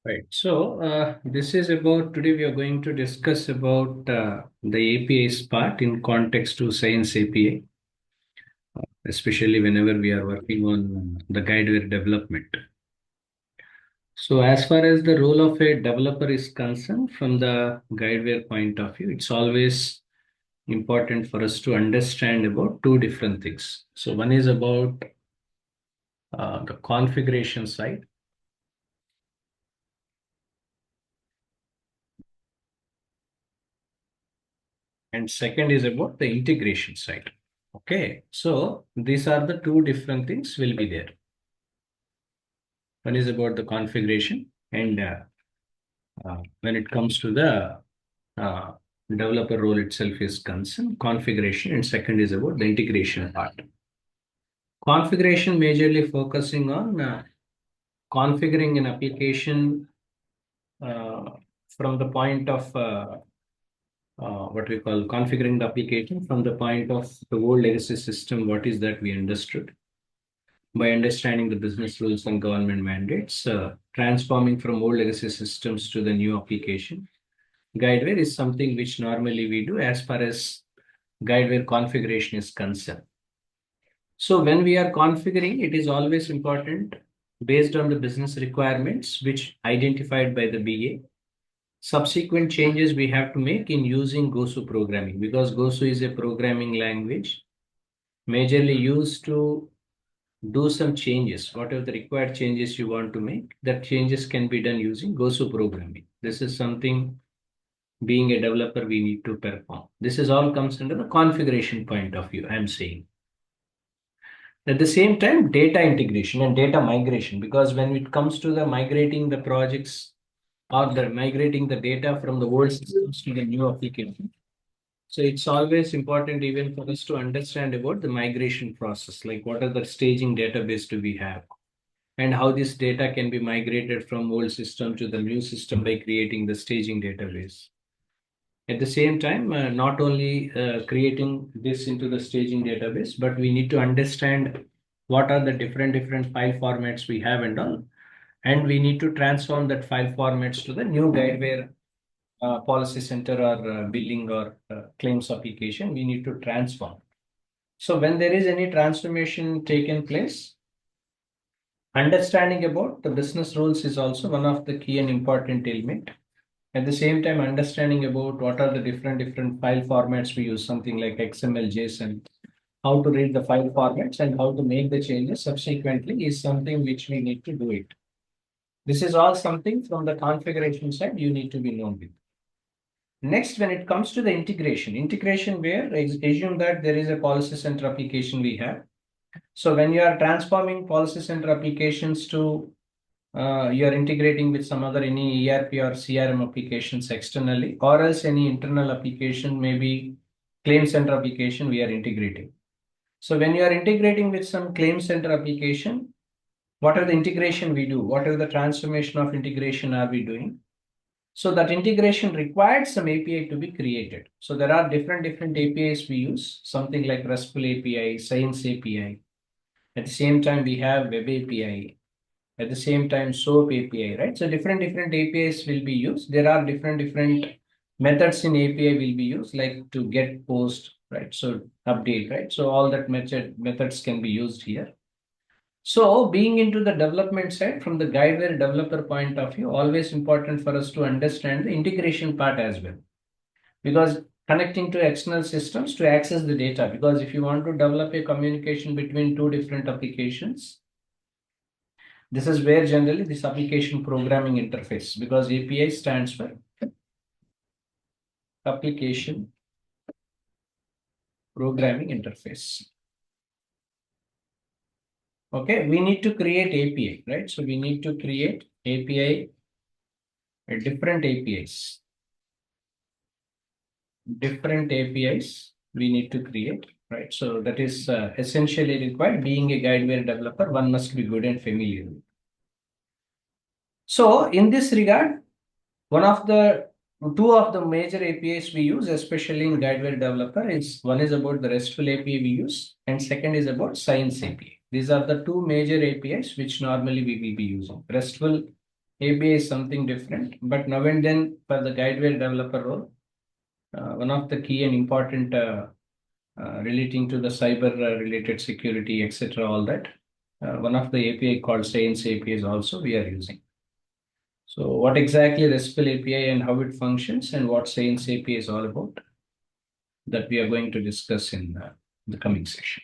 Right. So this is about today we are going to discuss about the APIs part in context to Science API, especially whenever we are working on the Guidewire development. So as far as the role of a developer is concerned, from the Guidewire point of view, it's always important for us to understand about two different things. So one is about the configuration side, and second is about the integration side. Okay, so these are the two different things will be there. One is about the configuration, and when it comes to the uh, developer role itself is concerned, configuration, and second is about the integration part. Configuration majorly focusing on configuring an application uh, from the point of what we call configuring the application from the point of the old legacy system. What is that we understood? By understanding the business rules and government mandates, transforming from old legacy systems to the new application. Guideware is something which normally we do as far as Guideware configuration is concerned. So when we are configuring, it is always important based on the business requirements which identified by the BA. Subsequent changes we have to make in using Gosu programming, because Gosu is a programming language majorly used to do some changes, whatever the required changes you want to make, that changes can be done using Gosu programming. This is something being a developer we need to perform. This is all comes under the configuration point of view, I'm saying. At the same time, data integration and data migration, because when it comes to the migrating the projects or the migrating the data from the old systems to the new application. So it's always important even for us to understand about the migration process, like what are the staging database do we have, and how this data can be migrated from old system to the new system by creating the staging database. At the same time, not only creating this into the staging database, but we need to understand what are the different file formats we have and all, and we need to transform that file formats to the new Guideware policy center or billing or claims application. We need to transform. So when there is any transformation taken place, understanding about the business rules is also one of the key and important element. At the same time, understanding about what are the different file formats we use, something like XML, JSON, how to read the file formats and how to make the changes subsequently is something which we need to do it. This is all something from the configuration side you need to be known with. Next, when it comes to the integration where assume that there is a policy center application we have. So when you are transforming policy center applications to you are integrating with some other any ERP or CRM applications externally, or else any internal application, maybe claim center application we are integrating. So when you are integrating with some claim center application, what are the integration we do? What are the transformation of integration are we doing? So that integration required some API to be created. So there are different APIs we use, something like RestFul API, Cyence API. At the same time, we have Web API. At the same time, SOAP API, right? So different APIs will be used. There are different methods in API will be used, like to get, post, right? So update, right? So all that methods can be used here. So being into the development side from the Guidewire developer point of view, always important for us to understand the integration part as well. Because connecting to external systems to access the data, because if you want to develop a communication between two different applications, this is where generally this application programming interface, because API stands for application programming interface. Okay, we need to create API, right? So we need to create API, different APIs. Different APIs we need to create, right? So that is essentially required. Being a Guideware developer, one must be good and familiar. So in this regard, two of the major APIs we use, especially in Guideware developer, is one is about the RESTful API we use, and second is about cyence API. These are the two major APIs which normally we will be using. RESTful API is something different, but now and then for the Guidewire developer role, one of the key and important relating to the cyber related security, etc., all that. One of the API called cyence API is also we are using. So what exactly RESTful API and how it functions and what cyence API is all about, that we are going to discuss in the coming section.